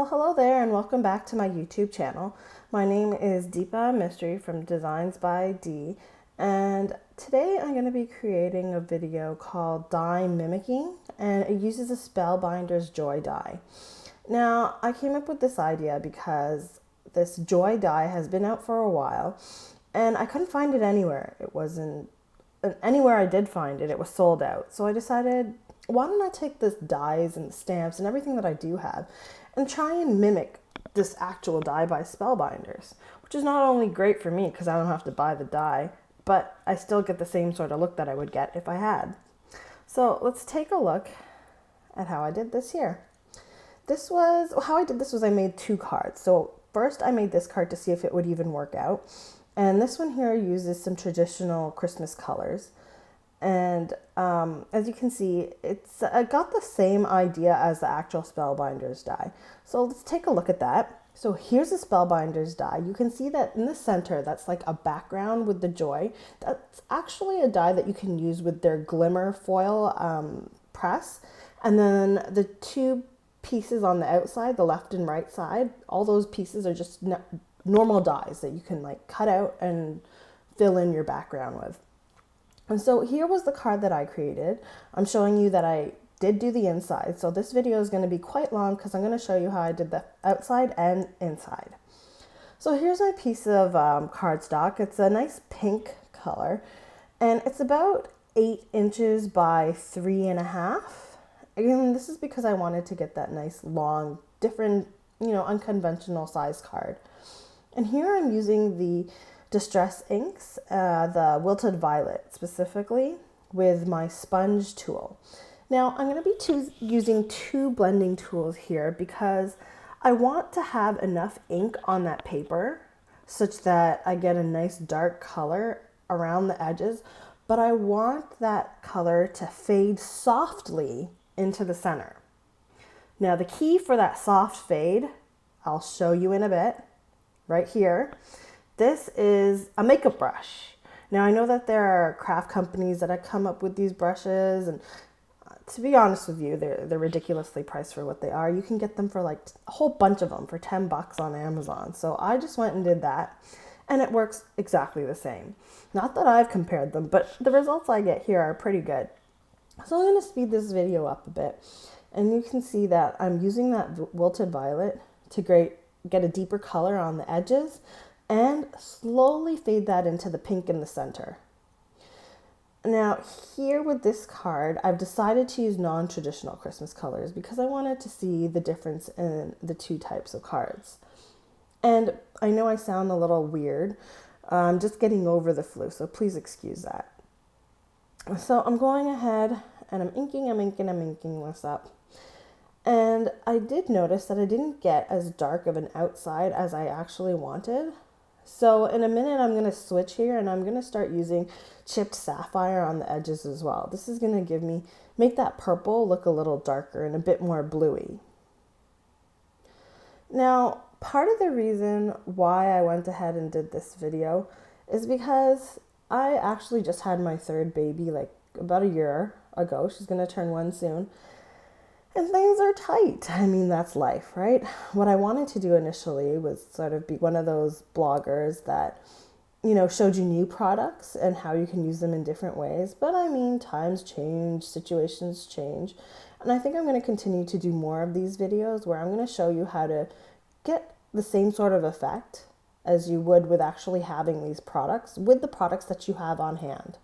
Hello there and welcome back to my YouTube channel. My name is Deepa Mystery from Designs by D, and today I'm going to be creating a video called Die Mimicking, and it uses a Spellbinders Joy die. Now, I came up with this idea because this Joy die has been out for a while and I couldn't find it anywhere. It wasn't anywhere I did find it, it was sold out. So I decided, why don't I take this dies and stamps and everything that I do have and try and mimic this actual die by Spellbinders, which is not only great for me because I don't have to buy the die, but I still get the same sort of look that I would get if I had. So let's take a look at how I did this here. How I did this was I made two cards. So first I made this card to see if it would even work out. And this one here uses some traditional Christmas colors. And as you can see, it's got the same idea as the actual Spellbinders die. So let's take a look at that. So here's the Spellbinders die. You can see that in the center, that's like a background with the joy. That's actually a die that you can use with their glimmer foil press. And then the two pieces on the outside, the left and right side, all those pieces are just normal dies that you can like cut out and fill in your background with. And so here was the card that I created. I'm showing you that I did do the inside. So this video is going to be quite long because I'm going to show you how I did the outside and inside. So here's my piece of cardstock. It's a nice pink color and it's about 8 inches by 3.5. Again, this is because I wanted to get that nice long, different, unconventional size card. And here I'm using the Distress inks, the Wilted Violet specifically, with my sponge tool. Now I'm going to be using two blending tools here because I want to have enough ink on that paper such that I get a nice dark color around the edges, but I want that color to fade softly into the center. Now the key for that soft fade, I'll show you in a bit, right here. This is a makeup brush. Now I know that there are craft companies that have come up with these brushes, and to be honest with you, they're ridiculously priced for what they are. You can get them for like a whole bunch of them for 10 bucks on Amazon. So I just went and did that, and it works exactly the same. Not that I've compared them, but the results I get here are pretty good. So I'm going to speed this video up a bit, and you can see that I'm using that Wilted Violet to get a deeper color on the edges and slowly fade that into the pink in the center. Now here with this card, I've decided to use non-traditional Christmas colors because I wanted to see the difference in the two types of cards. And I know I sound a little weird. I'm just getting over the flu, so please excuse that. So I'm going ahead and I'm inking this up. And I did notice that I didn't get as dark of an outside as I actually wanted. So in a minute, I'm going to switch here and I'm going to start using chipped sapphire on the edges as well. This is going to make that purple look a little darker and a bit more bluey. Now, part of the reason why I went ahead and did this video is because I actually just had my third baby like about a year ago. She's going to turn 1 soon. And things are tight. I mean, that's life, right? What I wanted to do initially was sort of be one of those bloggers that, showed you new products and how you can use them in different ways. But I mean, times change, situations change. And I think I'm going to continue to do more of these videos where I'm going to show you how to get the same sort of effect as you would with actually having these products with the products that you have on hand.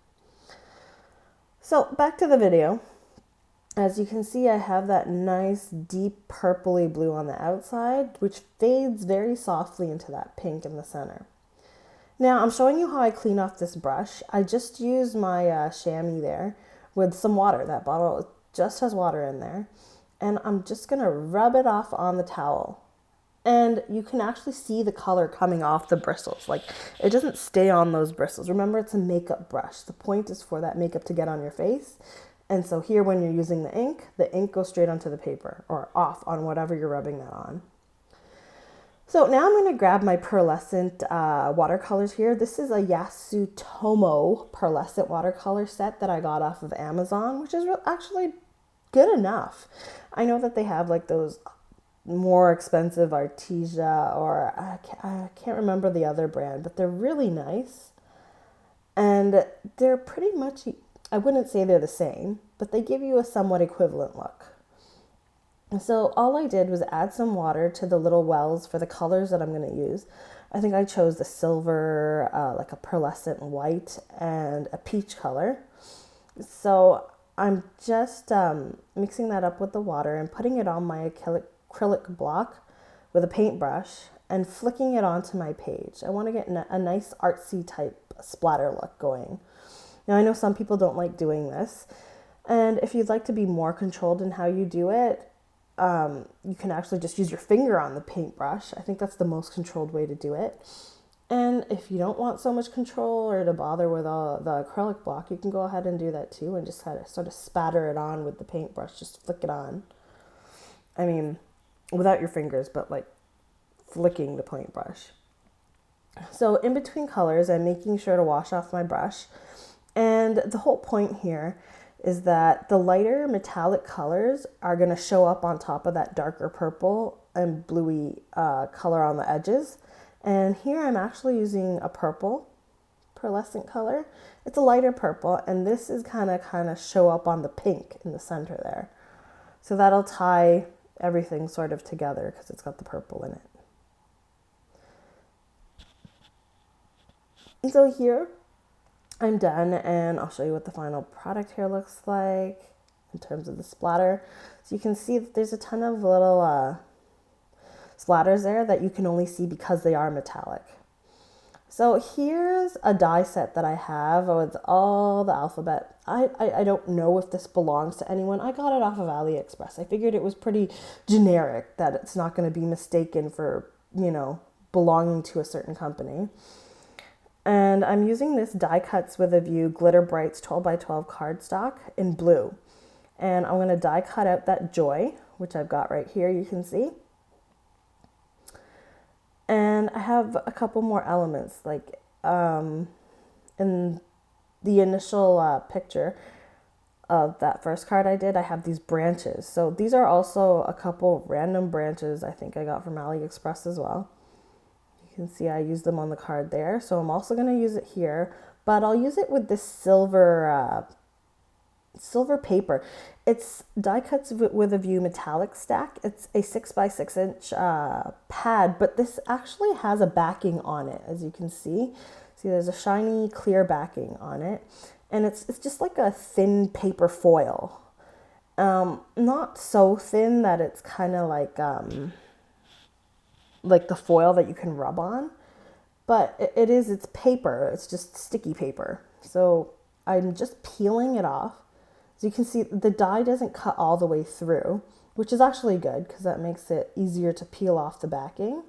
So back to the video. As you can see, I have that nice deep purpley blue on the outside, which fades very softly into that pink in the center. Now I'm showing you how I clean off this brush. I just used my chamois there with some water. That bottle just has water in there. And I'm just going to rub it off on the towel. And you can actually see the color coming off the bristles. Like, it doesn't stay on those bristles. Remember, it's a makeup brush. The point is for that makeup to get on your face. And so here, when you're using the ink goes straight onto the paper or off on whatever you're rubbing that on. So now I'm going to grab my Pearlescent watercolors here. This is a Yasutomo Pearlescent watercolor set that I got off of Amazon, which is actually good enough. I know that they have like those more expensive Artesia, or I can't remember the other brand, but they're really nice. And they're pretty much, I wouldn't say they're the same, but they give you a somewhat equivalent look. And so all I did was add some water to the little wells for the colors that I'm going to use. I think I chose the silver, like a pearlescent white, and a peach color. So I'm just mixing that up with the water and putting it on my acrylic block with a paintbrush and flicking it onto my page. I want to get a nice artsy type splatter look going. Now I know some people don't like doing this, and if you'd like to be more controlled in how you do it, you can actually just use your finger on the paintbrush. I think that's the most controlled way to do it. And if you don't want so much control or to bother with the acrylic block, you can go ahead and do that too and just kind of sort of spatter it on with the paintbrush. Just flick it on. I mean, without your fingers, but like flicking the paintbrush. So in between colors, I'm making sure to wash off my brush. And the whole point here is that the lighter metallic colors are going to show up on top of that darker purple and bluey color on the edges. And here I'm actually using a purple pearlescent color. It's a lighter purple, and this is kind of show up on the pink in the center there. So that'll tie everything sort of together because it's got the purple in it. And so here I'm done, and I'll show you what the final product here looks like in terms of the splatter. So you can see that there's a ton of little splatters there that you can only see because they are metallic. So here's a die set that I have with all the alphabet. I don't know if this belongs to anyone. I got it off of AliExpress. I figured it was pretty generic, that it's not going to be mistaken for, you know, belonging to a certain company. And I'm using this Die Cuts with a View Glitter Brights 12x12 cardstock in blue. And I'm going to die cut out that joy, which I've got right here, you can see. And I have a couple more elements, like in the initial picture of that first card I did, I have these branches. So these are also a couple random branches I think I got from AliExpress as well. You can see I used them on the card there. So I'm also going to use it here, but I'll use it with this silver paper. It's Die Cuts with a View metallic stack. It's a 6x6 inch pad, but this actually has a backing on it, as you can see. See, there's a shiny clear backing on it, and it's just like a thin paper foil. Not so thin that it's kind of like the foil that you can rub on, but it's paper. It's just sticky paper. So I'm just peeling it off. So you can see the die doesn't cut all the way through, which is actually good because that makes it easier to peel off the backing.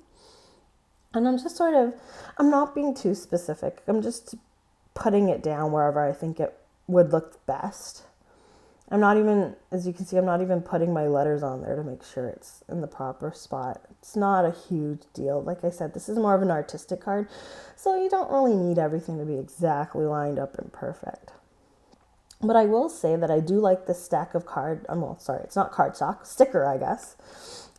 And I'm just I'm not being too specific. I'm just putting it down wherever I think it would look best. I'm not even, as you can see, I'm not even putting my letters on there to make sure it's in the proper spot. It's not a huge deal. Like I said, this is more of an artistic card, so you don't really need everything to be exactly lined up and perfect. But I will say that I do like this stack of it's not cardstock, sticker, I guess.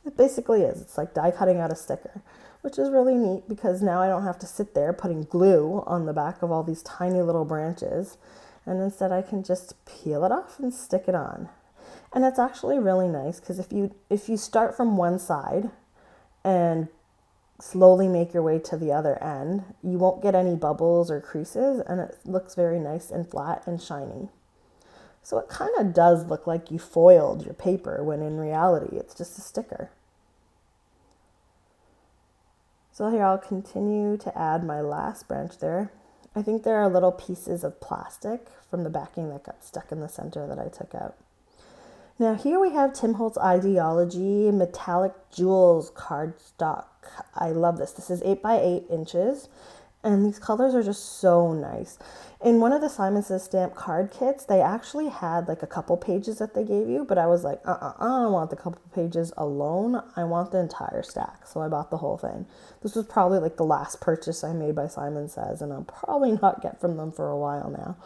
It basically is. It's like die cutting out a sticker, which is really neat because now I don't have to sit there putting glue on the back of all these tiny little branches. And instead I can just peel it off and stick it on. And it's actually really nice because if you start from one side and slowly make your way to the other end, you won't get any bubbles or creases, and it looks very nice and flat and shiny. So it kind of does look like you foiled your paper when in reality it's just a sticker. So here I'll continue to add my last branch there. I think there are little pieces of plastic from the backing that got stuck in the center that I took out. Now here we have Tim Holtz Ideology Metallic Jewels cardstock. I love this. This is 8x8 inches, and these colors are just so nice. In one of the Simon Says Stamp card kits, they actually had like a couple pages that they gave you, but I was like, I don't want the couple pages alone. I want the entire stack. So I bought the whole thing. This was probably like the last purchase I made by Simon Says, and I'll probably not get from them for a while now.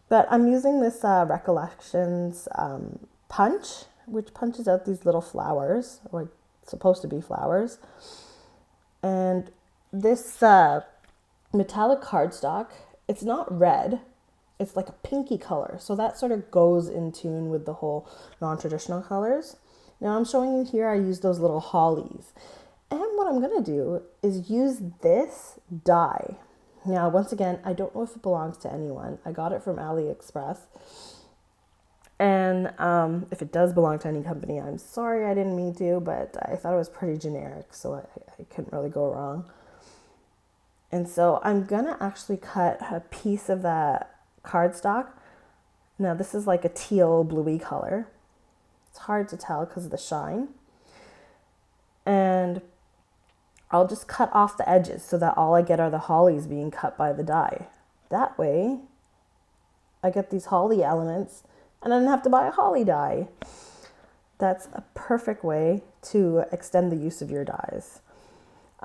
But I'm using this Recollections punch, which punches out these little flowers, or supposed to be flowers. And this metallic cardstock, it's not red, it's like a pinky color. So that sort of goes in tune with the whole non-traditional colors. Now I'm showing you here, I use those little hollies. And what I'm gonna do is use this dye. Now, once again, I don't know if it belongs to anyone. I got it from AliExpress. And if it does belong to any company, I'm sorry, I didn't mean to, but I thought it was pretty generic, so I couldn't really go wrong. And so I'm gonna actually cut a piece of that cardstock. Now this is like a teal bluey color. It's hard to tell because of the shine. And I'll just cut off the edges so that all I get are the hollies being cut by the die. That way, I get these holly elements and I don't have to buy a holly die. That's a perfect way to extend the use of your dies.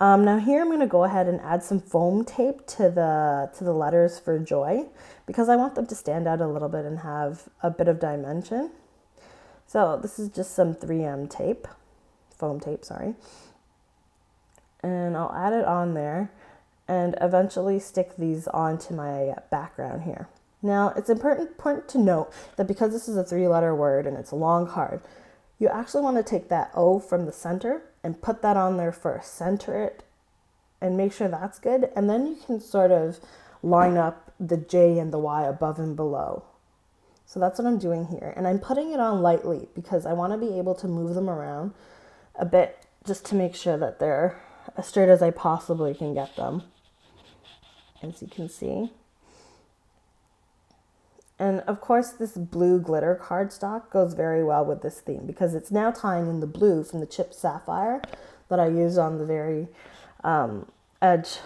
Now here I'm going to go ahead and add some foam tape to the letters for joy because I want them to stand out a little bit and have a bit of dimension. So this is just some 3M tape, foam tape, sorry. And I'll add it on there and eventually stick these onto my background here. Now, it's important to note that because this is a 3-letter word and it's a long card, you actually want to take that O from the center and put that on there first. Center it and make sure that's good. And then you can sort of line up the J and the Y above and below. So that's what I'm doing here. And I'm putting it on lightly because I want to be able to move them around a bit just to make sure that they're as straight as I possibly can get them, as you can see. And of course, this blue glitter cardstock goes very well with this theme because it's now tying in the blue from the chipped sapphire that I used on the very edge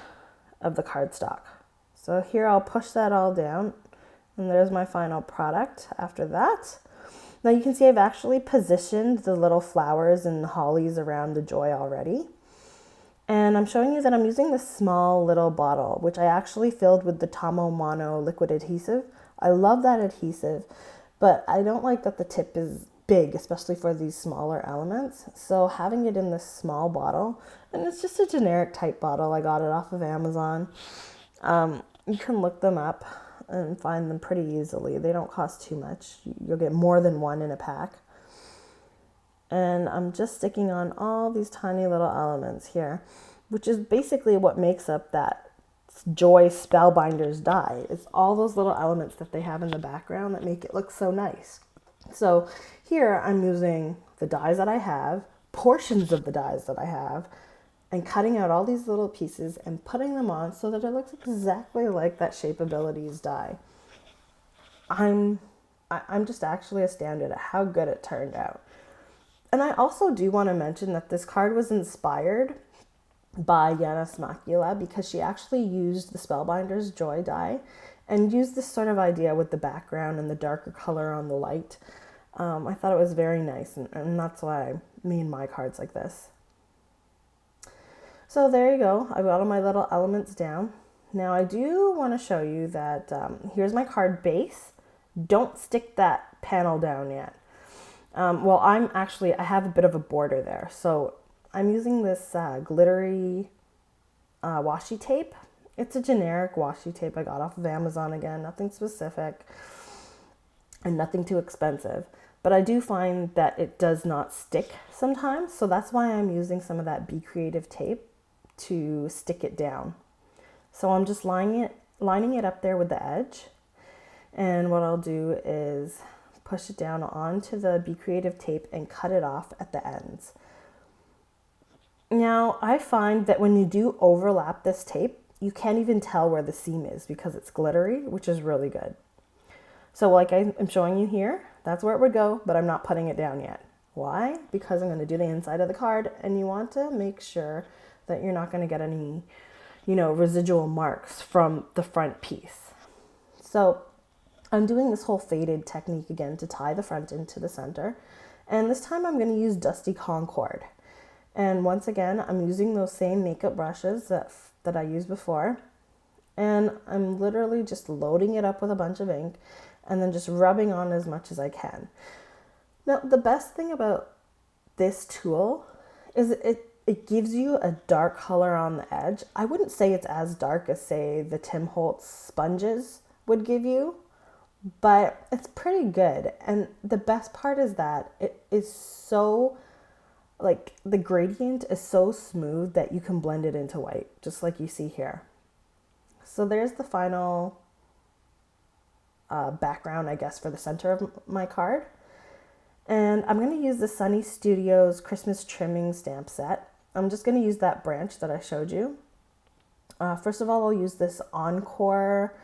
of the cardstock. So here I'll push that all down and there's my final product after that. Now you can see I've actually positioned the little flowers and hollies around the joy already. And I'm showing you that I'm using this small little bottle, which I actually filled with the Tomo Mono liquid adhesive. I love that adhesive, but I don't like that the tip is big, especially for these smaller elements. So having it in this small bottle, and it's just a generic type bottle. I got it off of Amazon. You can look them up and find them pretty easily. They don't cost too much. You'll get more than one in a pack. And I'm just sticking on all these tiny little elements here, which is basically what makes up that Joy Spellbinders die. It's all those little elements that they have in the background that make it look so nice. So here I'm using the dies that I have, portions of the dies that I have, and cutting out all these little pieces and putting them on so that it looks exactly like that Shapeabilities die. I'm just actually astounded at how good it turned out. And I also do want to mention that this card was inspired by Yanis Makula because she actually used the Spellbinders Joy die and used this sort of idea with the background and the darker color on the light. I thought it was very nice, and that's why I made my cards like this. So there you go. I've got all my little elements down. Now I do want to show you that here's my card base. Don't stick that panel down yet. Well, I have a bit of a border there. So I'm using this glittery washi tape. It's a generic washi tape I got off of Amazon again, nothing specific and nothing too expensive. But I do find that it does not stick sometimes. So that's why I'm using some of that Be Creative tape to stick it down. So I'm just lining it up there with the edge. And what I'll do is push it down onto the Be Creative tape and cut it off at the ends. Now, I find that when you do overlap this tape, you can't even tell where the seam is because it's glittery, which is really good. So like I'm showing you here, that's where it would go, but I'm not putting it down yet. Why? Because I'm going to do the inside of the card, and you want to make sure that you're not going to get any, residual marks from the front piece. So I'm doing this whole faded technique again to tie the front into the center. And this time I'm going to use Dusty Concord. And once again, I'm using those same makeup brushes that I used before. And I'm literally just loading it up with a bunch of ink and then just rubbing on as much as I can. Now, the best thing about this tool is it gives you a dark color on the edge. I wouldn't say it's as dark as, say, the Tim Holtz sponges would give you, but it's pretty good. And the best part is that it is so, like, the gradient is so smooth that you can blend it into white, just like you see here. So there's the final background, I guess, for the center of my card. And I'm going to use the Sunny Studios Christmas Trimming stamp set. I'm just going to use that branch that I showed you. First of all, I'll use this Encore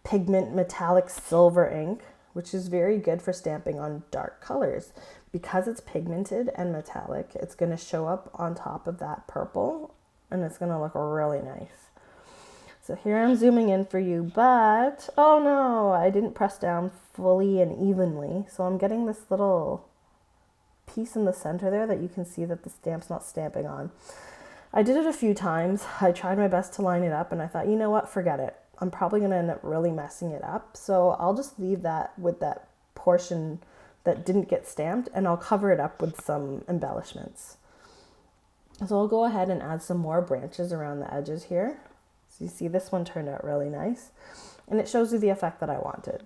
Pigment Metallic Silver ink, which is very good for stamping on dark colors. Because it's pigmented and metallic, it's going to show up on top of that purple, and it's going to look really nice. So here I'm zooming in for you, but oh no, I didn't press down fully and evenly. So I'm getting this little piece in the center there that you can see that the stamp's not stamping on. I did it a few times. I tried my best to line it up, and I thought, you know what, forget it. I'm probably going to end up really messing it up. So I'll just leave that with that portion that didn't get stamped, and I'll cover it up with some embellishments. So I'll go ahead and add some more branches around the edges here. So you see this one turned out really nice, and it shows you the effect that I wanted.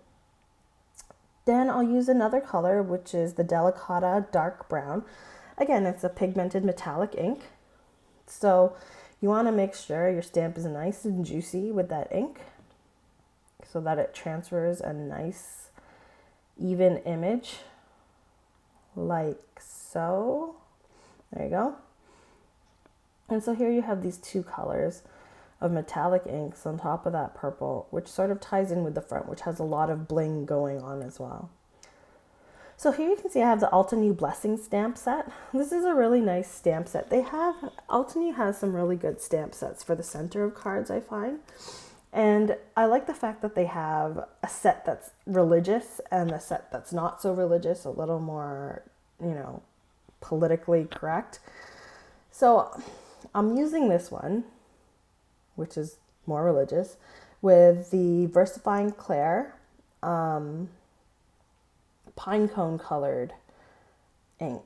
Then I'll use another color, which is the Delicata Dark Brown. Again, it's a pigmented metallic ink. So you want to make sure your stamp is nice and juicy with that ink so that it transfers a nice even image like so. There you go. And so here you have these two colors of metallic inks on top of that purple, which sort of ties in with the front, which has a lot of bling going on as well. So here you can see I have the Altenew Blessing stamp set. This is a really nice stamp set. Altenew has some really good stamp sets for the center of cards, I find. And I like the fact that they have a set that's religious and a set that's not so religious, a little more, politically correct. So I'm using this one, which is more religious, with the Versifying Clair pine cone colored ink.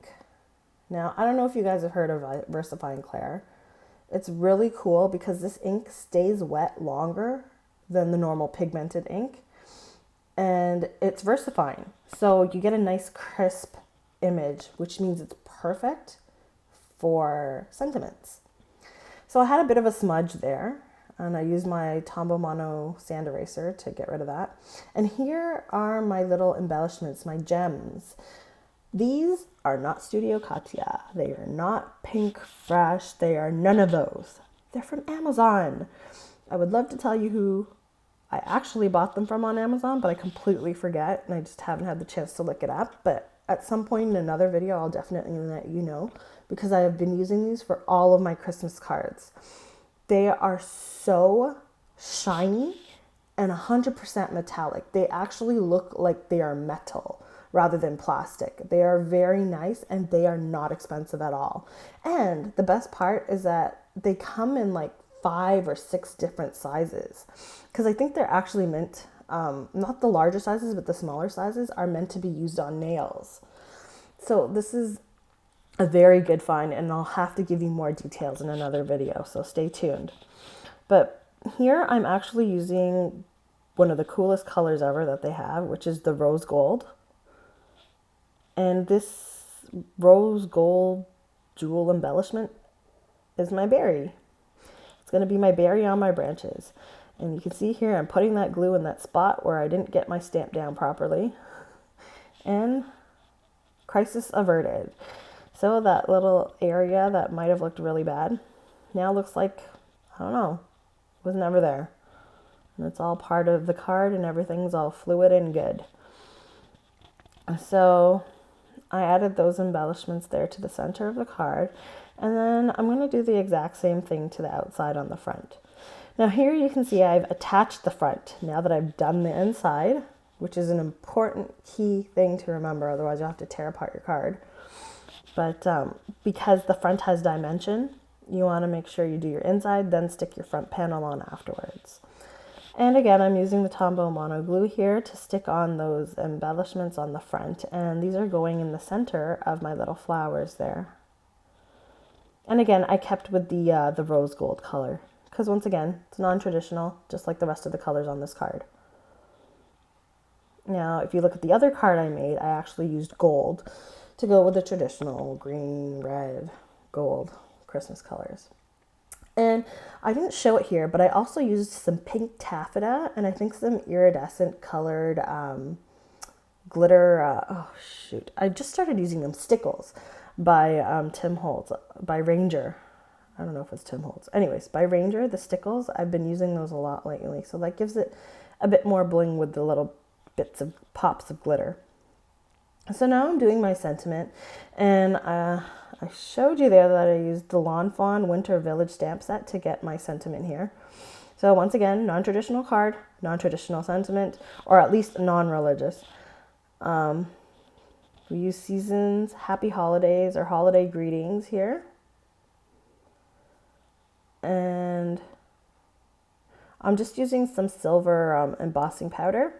Now, I don't know if you guys have heard of Versifying Clair. It's really cool because this ink stays wet longer than the normal pigmented ink, and it's versifying. So you get a nice crisp image, which means it's perfect for sentiments. So I had a bit of a smudge there, and I used my Tombow Mono sand eraser to get rid of that. And here are my little embellishments, my gems. These are not Studio Katia. They are not Pink Fresh. They are none of those. They're from Amazon. I would love to tell you who I actually bought them from on Amazon, but I completely forget, and I just haven't had the chance to look it up. But at some point in another video, I'll definitely let you know, because I have been using these for all of my Christmas cards. They are so shiny and 100% metallic. They actually look like they are metal rather than plastic. They are very nice, and they are not expensive at all. And the best part is that they come in like 5 or 6 different sizes, because I think they're actually meant, not the larger sizes, but the smaller sizes are meant to be used on nails. So this is a very good find, and I'll have to give you more details in another video, so stay tuned. But here I'm actually using one of the coolest colors ever that they have, which is the rose gold. And this rose gold jewel embellishment is my berry. It's going to be my berry on my branches. And you can see here I'm putting that glue in that spot where I didn't get my stamp down properly. And crisis averted. So that little area that might have looked really bad now looks like, I don't know, was never there. And it's all part of the card, and everything's all fluid and good. So I added those embellishments there to the center of the card, and then I'm going to do the exact same thing to the outside on the front. Now here you can see I've attached the front now that I've done the inside, which is an important key thing to remember, otherwise you'll have to tear apart your card. But because the front has dimension, you want to make sure you do your inside, then stick your front panel on afterwards. And again, I'm using the Tombow Mono glue here to stick on those embellishments on the front, and these are going in the center of my little flowers there. And again, I kept with the rose gold color because once again, it's non-traditional, just like the rest of the colors on this card. Now, if you look at the other card I made, I actually used gold to go with the traditional green, red, gold Christmas colors. And I didn't show it here, but I also used some pink taffeta and I think some iridescent colored glitter. Oh, shoot. I just started using them. Stickles by Tim Holtz, by Ranger. I don't know if it's Tim Holtz. Anyways, by Ranger, the stickles, I've been using those a lot lately. So that gives it a bit more bling with the little bits of pops of glitter. So now I'm doing my sentiment, and I showed you there that I used the Lawn Fawn Winter Village stamp set to get my sentiment here. So once again, non-traditional card, non-traditional sentiment, or at least non-religious. We use seasons, happy holidays, or holiday greetings here. And I'm just using some silver embossing powder.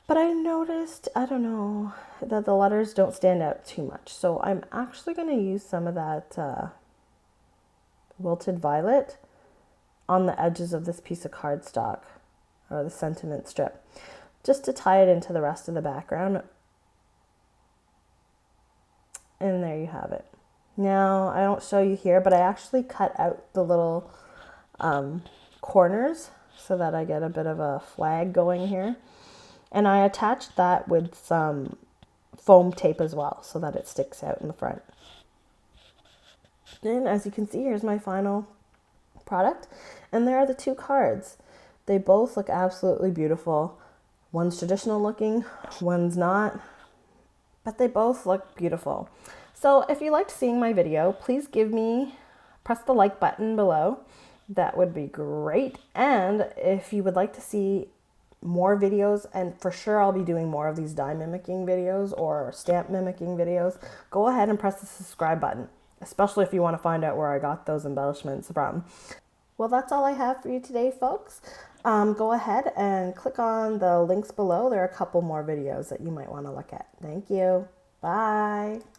But I noticed, I don't know, that the letters don't stand out too much. So I'm actually going to use some of that wilted violet on the edges of this piece of cardstock, or the sentiment strip, just to tie it into the rest of the background. And there you have it. Now, I don't show you here, but I actually cut out the little corners so that I get a bit of a flag going here. And I attached that with some foam tape as well so that it sticks out in the front. And as you can see, here's my final product. And there are the two cards. They both look absolutely beautiful. One's traditional looking, one's not, but they both look beautiful. So if you liked seeing my video, please press the like button below. That would be great. And if you would like to see more videos, and for sure I'll be doing more of these die mimicking videos or stamp mimicking videos, go ahead and press the subscribe button, especially if you want to find out where I got those embellishments from. Well, that's all I have for you today, folks. Go ahead and click on the links below. There are a couple more videos that you might want to look at. Thank you. Bye.